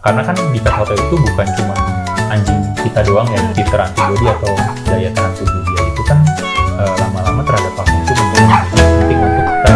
Karena kan di pet hotel itu bukan cuma anjing kita doang ya, titer antibody atau daya tahan tubuh dia itu kan lama-lama terhadap vaksin itu menjadi penting untuk kita.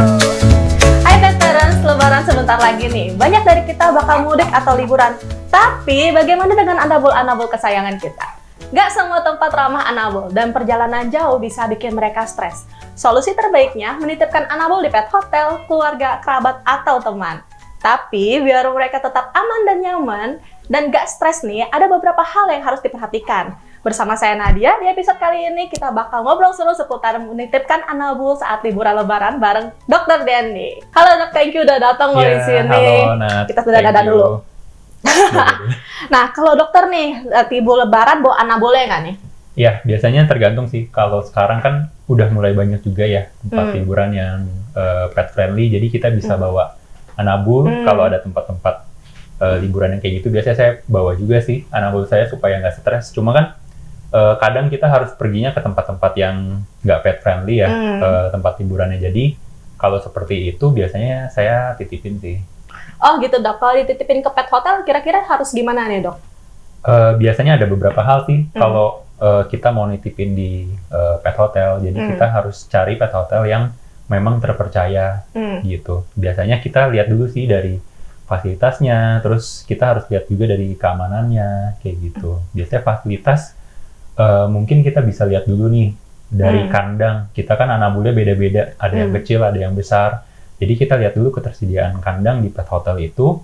Hai Pet Parents, lebaran sebentar lagi nih. Banyak dari kita bakal mudik atau liburan. Tapi bagaimana dengan anabul-anabul kesayangan kita? Gak semua tempat ramah anabul dan perjalanan jauh bisa bikin mereka stres. Solusi terbaiknya menitipkan anabul di pet hotel, keluarga, kerabat, atau teman. Tapi biar mereka tetap aman dan nyaman dan gak stres nih, ada beberapa hal yang harus diperhatikan. Bersama saya Nadia, di episode kali ini kita bakal ngobrol seru seputar menitipkan anabul saat liburan lebaran bareng Dr. Dendi. Halo Dok, thank you udah datang di sini. Halo Nat. Kita sudah dadah dulu. Nah, kalau dokter nih, tiba lebaran bawa anabulnya nggak nih? Ya, biasanya tergantung sih. Kalau sekarang kan udah mulai banyak juga ya tempat liburan yang pet friendly, jadi kita bisa bawa anabul. Kalau ada tempat-tempat liburan yang kayak gitu, biasanya saya bawa juga sih anabul saya supaya nggak stres. Cuma kan kadang kita harus perginya ke tempat-tempat yang nggak pet friendly ya, tempat liburannya. Jadi kalau seperti itu biasanya saya titipin sih. Oh gitu Dok, kalau dititipin ke pet hotel kira-kira harus gimana nih Dok? Biasanya ada beberapa hal sih. Kalau kita mau nitipin di pet hotel, jadi kita harus cari pet hotel yang memang terpercaya gitu. Biasanya kita lihat dulu sih dari fasilitasnya, terus kita harus lihat juga dari keamanannya kayak gitu. Biasanya fasilitas mungkin kita bisa lihat dulu nih dari kandang. Kita kan anabulnya beda-beda, ada yang kecil, ada yang besar. Jadi kita lihat dulu ketersediaan kandang di pet hotel itu,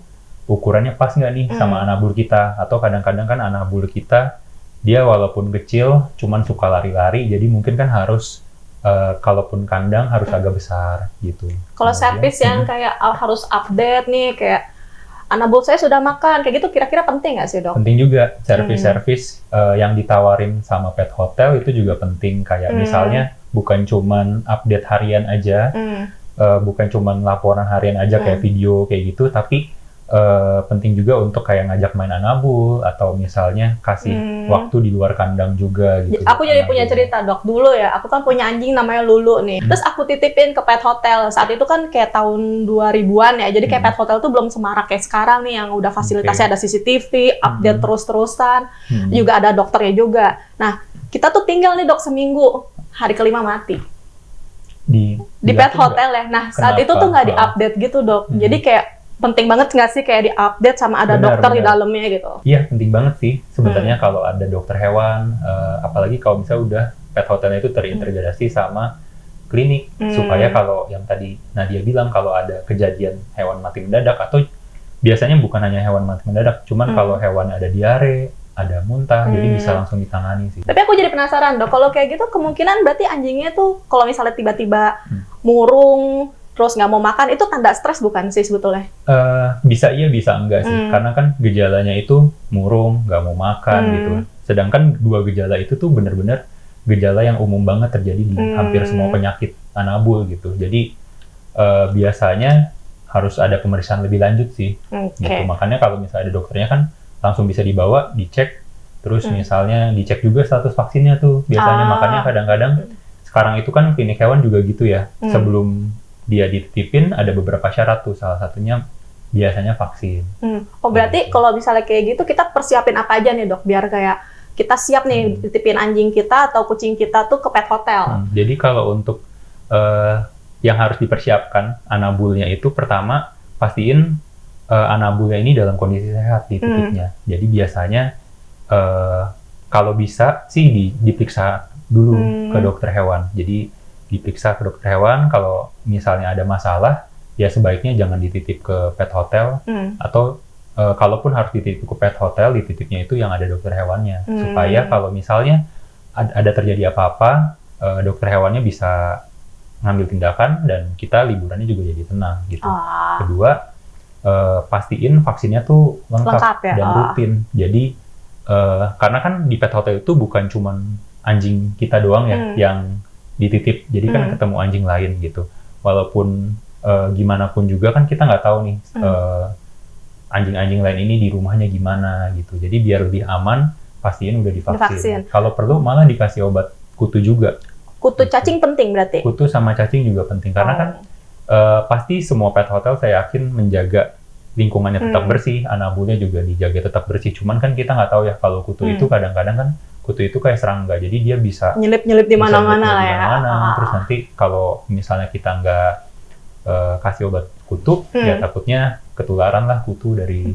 ukurannya pas nggak nih sama anabul kita. Atau kadang-kadang kan anabul kita, dia walaupun kecil, cuman suka lari-lari, jadi mungkin kan harus, kalaupun kandang harus agak besar gitu. Kalau servis yang kayak harus update nih, kayak anabul saya sudah makan, kayak gitu kira-kira penting nggak sih Dok? Penting juga, servis-servis yang ditawarin sama pet hotel itu juga penting. Kayak misalnya bukan cuman update harian aja, bukan cuma laporan harian aja kayak video kayak gitu, tapi penting juga untuk kayak ngajak main anabul atau misalnya kasih waktu di luar kandang juga gitu. Aku jadi punya cerita Dok, dulu ya, aku kan punya anjing namanya Lulu nih. Terus aku titipin ke pet hotel, saat itu kan kayak tahun 2000-an ya, jadi kayak pet hotel tuh belum semarak kayak sekarang nih yang udah fasilitasnya ada CCTV, update terus-terusan, juga ada dokternya juga. Nah, kita tuh tinggal nih Dok seminggu, hari kelima mati. Di pet hotel ya. Nah, saat itu tuh nggak di-update gitu, Dok. Jadi kayak penting banget nggak sih kayak di-update sama ada dokter di dalamnya gitu? Iya, penting banget sih. Sebenarnya kalau ada dokter hewan, apalagi kalau misalnya udah pet hotelnya itu terintegrasi sama klinik, supaya kalau yang tadi Nadia bilang, kalau ada kejadian hewan mati mendadak, atau biasanya bukan hanya hewan mati mendadak, cuman kalau hewan ada diare, ada muntah, jadi bisa langsung ditangani sih. Tapi aku jadi penasaran Dok, kalau kayak gitu kemungkinan berarti anjingnya tuh kalau misalnya tiba-tiba murung, terus nggak mau makan, itu tanda stres bukan sih sebetulnya? Bisa iya, bisa enggak sih. Karena kan gejalanya itu murung, nggak mau makan gitu. Sedangkan dua gejala itu tuh bener-bener gejala yang umum banget terjadi di hampir semua penyakit anabul gitu. Jadi biasanya harus ada pemeriksaan lebih lanjut sih. Gitu. Makanya kalau misalnya ada dokternya kan langsung bisa dibawa, dicek, terus misalnya dicek juga status vaksinnya tuh biasanya. Makanya kadang-kadang sekarang itu kan klinik hewan juga gitu ya, sebelum dia dititipin ada beberapa syarat tuh, salah satunya biasanya vaksin. Oh berarti kalau misalnya kayak gitu kita persiapin apa aja nih Dok, biar kayak kita siap nih titipin anjing kita atau kucing kita tuh ke pet hotel? Jadi kalau untuk yang harus dipersiapkan anabulnya itu, pertama pastiin anabulnya ini dalam kondisi sehat dititipnya. Jadi biasanya kalau bisa sih diperiksa dulu ke dokter hewan. Jadi diperiksa ke dokter hewan, kalau misalnya ada masalah, ya sebaiknya jangan dititip ke pet hotel, atau kalaupun harus dititip ke pet hotel, dititipnya itu yang ada dokter hewannya. Supaya kalau misalnya ada terjadi apa-apa, dokter hewannya bisa ngambil tindakan dan kita liburannya juga jadi tenang gitu. Kedua, pastiin vaksinnya tuh lengkap ya? Dan rutin. Jadi karena kan di pet hotel itu bukan cuman anjing kita doang ya yang dititip, jadi kan ketemu anjing lain gitu. Walaupun gimana pun juga kan kita nggak tahu nih anjing-anjing lain ini di rumahnya gimana gitu. Jadi biar lebih aman, pastiin udah divaksin. Kalau perlu malah dikasih obat kutu juga. Kutu cacing penting berarti? Kutu sama cacing juga penting, karena kan pasti semua pet hotel saya yakin menjaga lingkungannya tetap bersih, anabulnya juga dijaga tetap bersih. Cuman kan kita nggak tahu ya kalau kutu itu kadang-kadang kan kutu itu kayak serangga, jadi dia bisa nyelip-nyelip di mana-mana lah ya. Terus nanti kalau misalnya kita nggak kasih obat kutu, ya takutnya ketularan lah kutu dari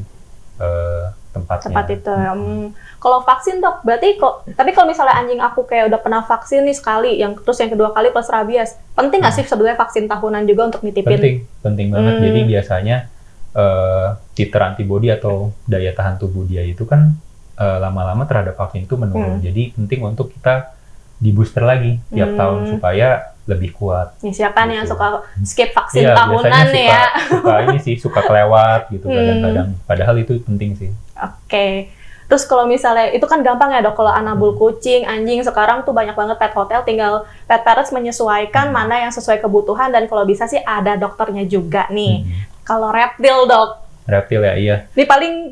tempat itu. Kalau vaksin dok, berarti tapi kalau misalnya anjing aku kayak udah pernah vaksin nih sekali, terus yang kedua kali plus rabies, penting nggak sih sebenarnya vaksin tahunan juga untuk nitipin? Penting banget. Jadi biasanya titer antibodi atau daya tahan tubuh dia itu kan lama-lama terhadap vaksin itu menurun. Jadi penting untuk kita di booster lagi tiap tahun supaya lebih kuat. Nih, siapa nih yang suka skip vaksin Iya, tahunan nih ya? Suka ini sih, suka kelewat gitu kadang-kadang. Padahal itu penting sih. Oke. Terus kalau misalnya, itu kan gampang ya dok, kalau anabul kucing, anjing, sekarang tuh banyak banget pet hotel, tinggal pet parents menyesuaikan mana yang sesuai kebutuhan, dan kalau bisa sih ada dokternya juga nih. Kalau reptil dok? Reptil ya, iya. Ini paling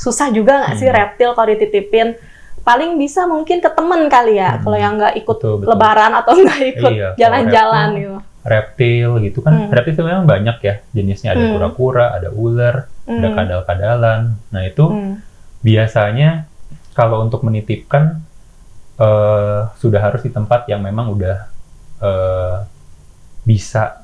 susah juga nggak sih reptil kalau dititipin? Paling bisa mungkin ke temen kali ya, kalau yang nggak ikut lebaran atau nggak ikut jalan-jalan gitu. Reptil gitu kan, reptil itu memang banyak ya jenisnya, ada kura-kura, ada ular, ada kadal-kadalan. Nah itu biasanya kalau untuk menitipkan sudah harus di tempat yang memang udah bisa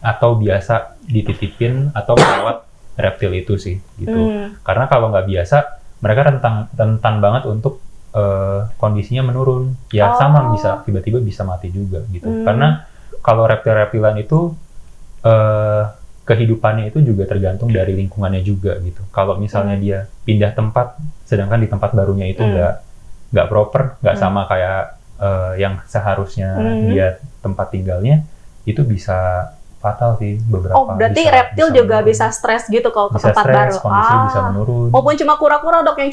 atau biasa dititipin atau merawat reptil itu sih gitu. Karena kalau nggak biasa, mereka rentan banget untuk kondisinya menurun. Ya sama, bisa tiba-tiba bisa mati juga gitu. Karena kalau reptil-reptilan itu kehidupannya itu juga tergantung dari lingkungannya juga gitu. Kalau misalnya dia pindah tempat, sedangkan di tempat barunya itu nggak proper, nggak sama kayak yang seharusnya dia tempat tinggalnya, itu bisa fatal sih beberapa. Oh, berarti reptil juga bisa stres gitu kalau ke tempat baru. Kondisinya bisa menurun. Maupun cuma kura-kura dok yang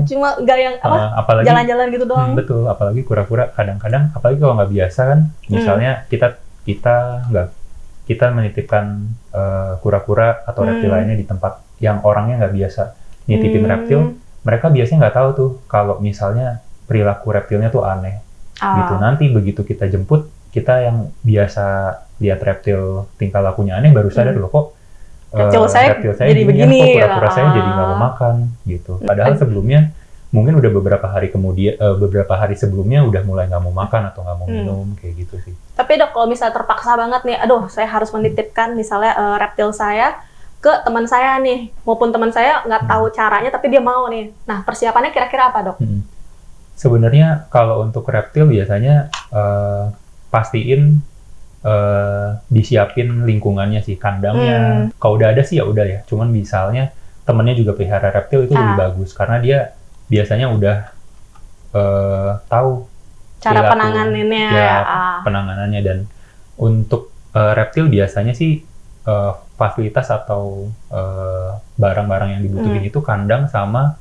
cuma gaya jalan-jalan gitu doang. Betul, apalagi kura-kura kadang-kadang, apalagi kalau nggak biasa kan, misalnya kita menitipkan kura-kura atau reptil lainnya di tempat yang orangnya nggak biasa nitipin reptil, mereka biasanya nggak tahu tuh kalau misalnya perilaku reptilnya tuh aneh. Gitu. Nanti begitu kita jemput, kita yang biasa lihat reptil tingkah lakunya aneh baru sadar loh kok reptil saya jadi begini, kok kura-kura saya jadi nggak mau makan gitu. Padahal sebelumnya mungkin udah beberapa hari sebelumnya udah mulai nggak mau makan atau nggak mau minum kayak gitu sih. Tapi dok, kalau misalnya terpaksa banget nih, aduh saya harus menitipkan misalnya reptil saya ke teman saya nih, maupun teman saya nggak tahu caranya tapi dia mau nih. Nah persiapannya kira-kira apa dok? Sebenarnya kalau untuk reptil biasanya pastiin disiapin lingkungannya sih, kandangnya. Kalau udah ada sih ya udah ya. Cuman misalnya temennya juga pelihara reptil itu lebih bagus karena dia biasanya udah tahu cara penanganannya. Penanganannya. Dan untuk reptil biasanya sih fasilitas atau barang-barang yang dibutuhin itu kandang sama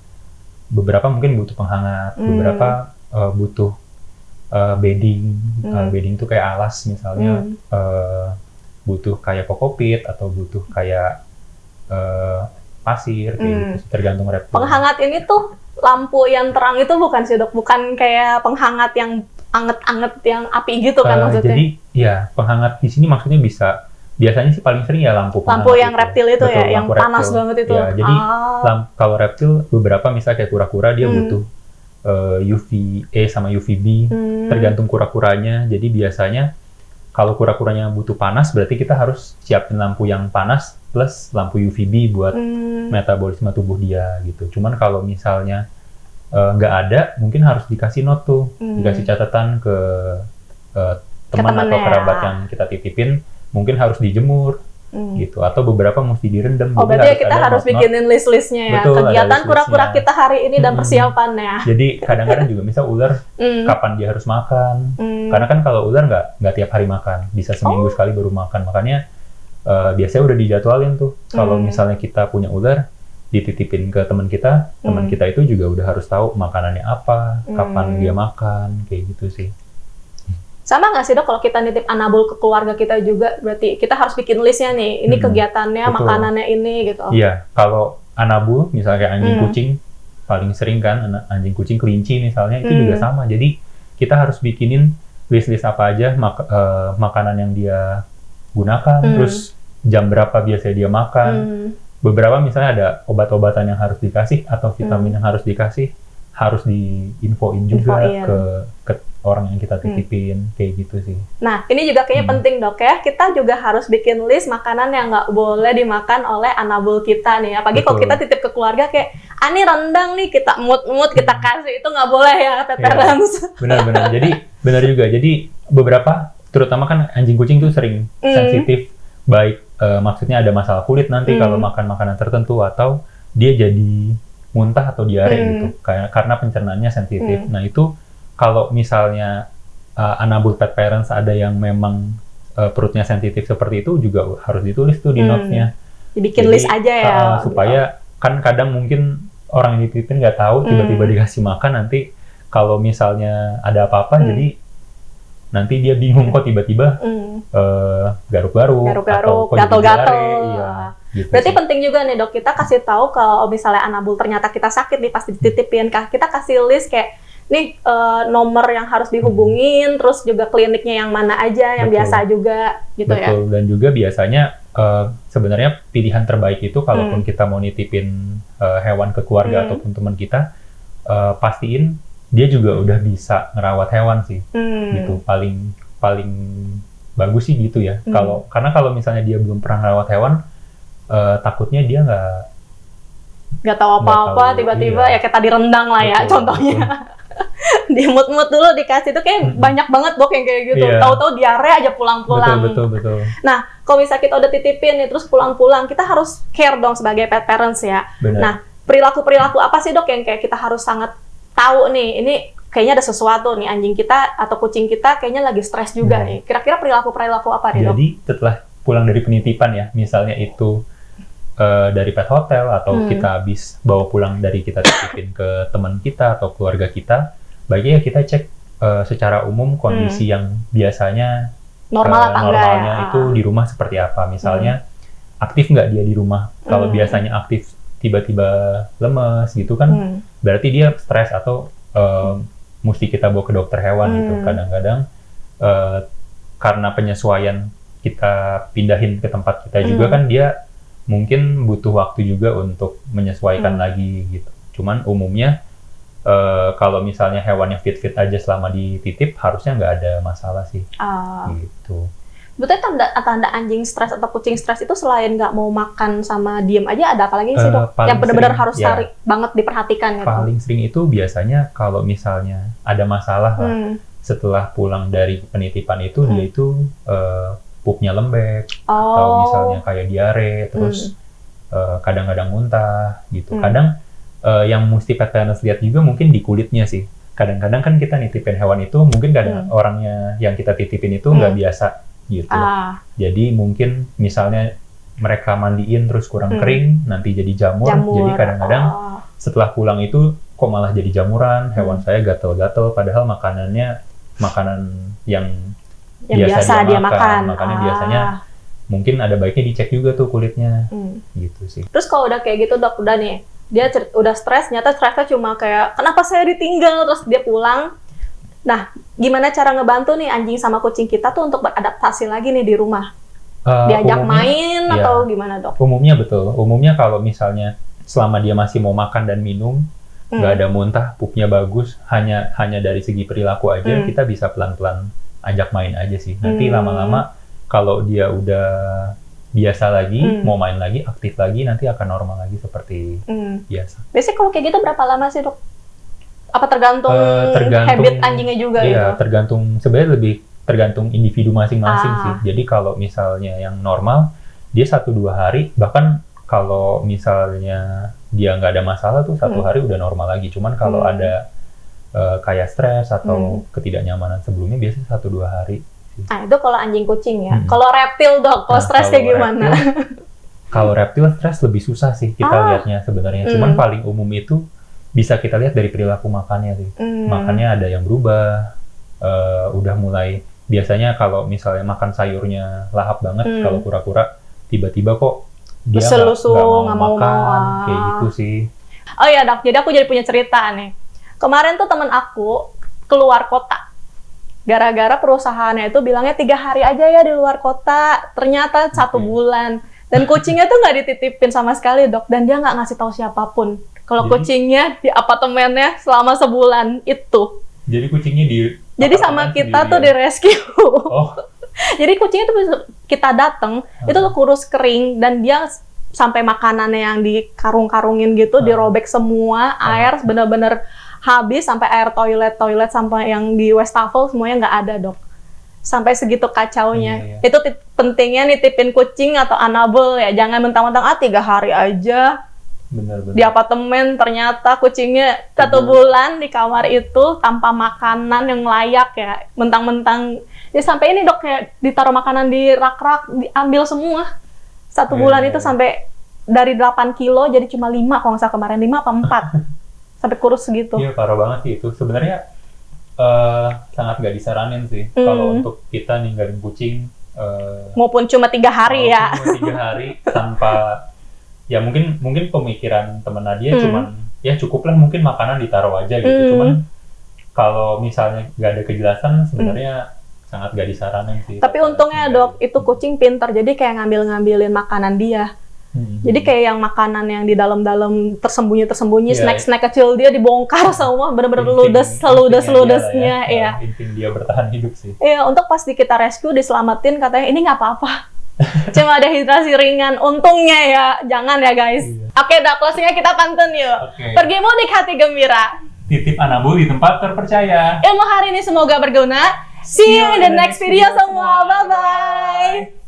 beberapa mungkin butuh penghangat, beberapa butuh bedding. Bedding itu kayak alas misalnya, butuh kayak kokopit atau butuh kayak pasir kayak gitu, tergantung reptil. Penghangat ini tuh lampu yang terang itu bukan sih dok? Bukan kayak penghangat yang anget-anget yang api gitu kan maksudnya? Jadi ya penghangat di sini maksudnya biasanya sih paling sering ya lampu yang reptil itu. Betul, ya, yang panas banget itu. Ya, jadi kalau reptil beberapa misalnya kayak kura-kura dia butuh UVA sama UVB, tergantung kura-kuranya. Jadi biasanya kalau kura-kuranya butuh panas, berarti kita harus siapin lampu yang panas plus lampu UVB buat metabolisme tubuh dia gitu. Cuman kalau misalnya nggak ada, mungkin harus dikasih note tuh, dikasih catatan ke teman atau kerabat yang kita titipin, mungkin harus dijemur. Gitu, atau beberapa mesti direndam. Oh, berarti kita harus bikinin list-listnya ya. Betul, kegiatan kura-kura kita hari ini dan persiapannya. Jadi kadang-kadang juga misal ular kapan dia harus makan. Karena kan kalau ular nggak tiap hari makan, bisa seminggu sekali baru makan. Makanya biasanya udah dijadwalin tuh. Kalau misalnya kita punya ular, dititipin ke teman kita itu juga udah harus tahu makanannya apa, kapan dia makan, kayak gitu sih. Sama nggak sih dok kalau kita nitip anabul ke keluarga kita juga, berarti kita harus bikin listnya nih, ini kegiatannya, betul, makanannya ini gitu. Iya, kalau anabul misalnya kayak anjing kucing, paling sering kan anjing kucing kelinci misalnya, itu juga sama. Jadi kita harus bikinin list-list apa aja makanan yang dia gunakan, terus jam berapa biasanya dia makan, beberapa misalnya ada obat-obatan yang harus dikasih atau vitamin yang harus dikasih, harus diinfoin juga ke orang yang kita titipin, kayak gitu sih. Nah, ini juga kayaknya penting dok ya, kita juga harus bikin list makanan yang nggak boleh dimakan oleh anabul kita nih. Apalagi kalau kita titip ke keluarga kayak, ini rendang nih, kita mut-mut, kita kasih, itu nggak boleh ya, pet parents. Benar-benar, jadi benar juga. Jadi beberapa, terutama kan anjing kucing tuh sering sensitif, baik maksudnya ada masalah kulit nanti kalau makan makanan tertentu, atau dia jadi muntah atau diare gitu, karena pencernaannya sensitif. Nah itu kalau misalnya anabul pet parents ada yang memang perutnya sensitif seperti itu, juga harus ditulis tuh di notes-nya. Dibikin list aja ya. Supaya kan kadang mungkin orang yang dititipin nggak tahu, tiba-tiba dikasih makan, nanti kalau misalnya ada apa-apa, jadi nanti dia bingung kok tiba-tiba garuk-garuk atau gatal-gatal. Iya, gitu. Berarti penting juga nih dok, kita kasih tahu kalau misalnya anabul ternyata kita sakit nih pas dititipin, kita kasih list kayak nih nomor yang harus dihubungin, terus juga kliniknya yang mana aja, yang biasa juga gitu. Betul. Dan juga biasanya sebenarnya pilihan terbaik itu kalaupun kita mau nitipin hewan ke keluarga ataupun teman kita, pastiin dia juga udah bisa ngerawat hewan sih, gitu. Paling bagus sih gitu ya. Karena kalau misalnya dia belum pernah ngerawat hewan, takutnya dia nggak tahu apa-apa, tiba-tiba ya kayak tadi rendang lah ya, contohnya. Dimut-mut dulu dikasih tuh kayak banyak banget dok yang kayak gitu. Tahu-tahu diare aja pulang-pulang. Betul. Nah, kalau misalnya kita udah titipin nih terus pulang-pulang, kita harus care dong sebagai pet parents ya. Benar. Nah, perilaku-perilaku apa sih dok yang kayak kita harus sangat tahu nih? Ini kayaknya ada sesuatu nih, anjing kita atau kucing kita kayaknya lagi stres juga nih. Kira-kira perilaku-perilaku apa nih dok? Jadi setelah pulang dari penitipan ya, misalnya itu dari pet hotel atau kita habis bawa pulang dari kita titipin ke teman kita atau keluarga kita, baiknya kita cek secara umum kondisi yang biasanya normalnya itu di rumah seperti apa. Misalnya aktif nggak dia di rumah. Kalau biasanya aktif tiba-tiba lemes gitu kan, berarti dia stres atau mesti kita bawa ke dokter hewan gitu. Kadang-kadang karena penyesuaian kita pindahin ke tempat kita juga kan, dia mungkin butuh waktu juga untuk menyesuaikan lagi gitu. Cuman umumnya kalau misalnya hewannya fit-fit aja selama dititip, harusnya nggak ada masalah sih. Gitu. Sebetulnya tanda anjing stres atau kucing stres itu selain nggak mau makan sama diem aja, ada apa lagi sih dok? Yang benar-benar harus tarik banget diperhatikan gitu. Paling sering itu biasanya kalau misalnya ada masalah lah, setelah pulang dari penitipan itu, dia itu pupnya lembek, atau misalnya kayak diare, terus kadang-kadang muntah gitu. Kadang yang mesti pet parents lihat juga mungkin di kulitnya sih. Kadang-kadang kan kita nitipin hewan itu, mungkin kadang orangnya yang kita titipin itu nggak biasa gitu. Jadi mungkin misalnya mereka mandiin terus kurang kering, nanti jadi jamur. Jadi kadang-kadang setelah pulang itu kok malah jadi jamuran, hewan saya gatel-gatel, padahal makanan yang biasa dia makan. Makanya biasanya mungkin ada baiknya dicek juga tuh kulitnya, gitu sih. Terus kalau udah kayak gitu dok, udah nih, dia udah stres, nyata stresnya cuma kayak, kenapa saya ditinggal, terus dia pulang. Nah, gimana cara ngebantu nih anjing sama kucing kita tuh untuk beradaptasi lagi nih di rumah? Diajak main atau gimana dok? Umumnya kalau misalnya selama dia masih mau makan dan minum, nggak ada muntah, pupnya bagus, hanya dari segi perilaku aja, kita bisa pelan-pelan ajak main aja sih. Nanti lama-lama kalau dia udah biasa lagi, mau main lagi, aktif lagi, nanti akan normal lagi seperti biasa. Biasanya kalau kayak gitu berapa lama sih dok? Apa tergantung habit anjingnya juga gitu? Iya, sebenarnya lebih tergantung individu masing-masing sih. Jadi kalau misalnya yang normal, dia 1-2 hari, bahkan kalau misalnya dia nggak ada masalah tuh 1 hari udah normal lagi. Cuman kalau ada kayak stres atau ketidaknyamanan sebelumnya, biasanya 1-2 hari. Nah itu kalau anjing kucing ya. Kalau reptil dok, kalau stres kayak gimana? Kalau reptil stres lebih susah sih kita lihatnya sebenarnya. Cuman paling umum itu bisa kita lihat dari perilaku makannya sih. Makannya ada yang berubah, udah mulai, biasanya kalau misalnya makan sayurnya lahap banget, kalau kura-kura tiba-tiba kok dia nggak mau makan, kayak gitu sih. Oh iya dok, jadi aku punya cerita nih. Kemarin tuh temen aku keluar kota. Gara-gara perusahaannya itu bilangnya 3 hari aja ya di luar kota, ternyata 1 bulan. Dan kucingnya tuh nggak dititipin sama sekali, Dok. Dan dia nggak ngasih tahu siapapun kalau Jadi- kucingnya di apartemennya selama sebulan itu. Jadi kucingnya di Jadi sama apartemen kita tuh sendirian? di rescue. Oh, Jadi kucingnya tuh kita dateng, itu tuh kurus kering dan dia sampai makanannya yang dikarung-karungin gitu dirobek semua, air bener-bener habis sampai air toilet sampai yang di wastafel semuanya nggak ada, Dok. Sampai segitu kacaunya. Iya. Itu pentingnya nitipin kucing atau Annabelle ya, jangan mentang-mentang 3 hari aja benar-benar. di apartemen ternyata kucingnya 1 bulan di kamar itu tanpa makanan yang layak ya, mentang-mentang ya sampai ini, Dok, kayak ditaruh makanan di rak-rak diambil semua 1 bulan itu sampai dari 8 kilo jadi cuma 5 kalau nggak salah kemarin, 5 apa 4 sampai kurus segitu. Iya, parah banget sih itu. Sebenarnya sangat nggak disaranin sih kalau untuk kita ninggalin kucing Maupun cuma 3 hari ya. cuma 3 hari tanpa ya mungkin pemikiran temen Nadia cuman ya cukup lah mungkin makanan ditaruh aja gitu. Cuman kalau misalnya nggak ada kejelasan sebenarnya sangat nggak disaranin sih. Tapi untungnya, Dok, itu kucing pintar, jadi kayak ngambilin makanan dia. Jadi kayak yang makanan yang di dalam-dalam tersembunyi Iya. snack kecil dia dibongkar semua, bener-bener ludes-ludesnya ya. Intinya dia bertahan hidup sih. Iya, untuk pas kita rescue diselamatin katanya ini nggak apa-apa. Cuma ada hidrasi ringan, untungnya ya, jangan ya guys. Iya. Oke, Dok, closing-nya kita pantun yuk. Oke. Pergi mudik hati gembira. Titip Annabelle di tempat terpercaya. Ilmu hari ini semoga berguna. See you in the next video semua. Bye-bye.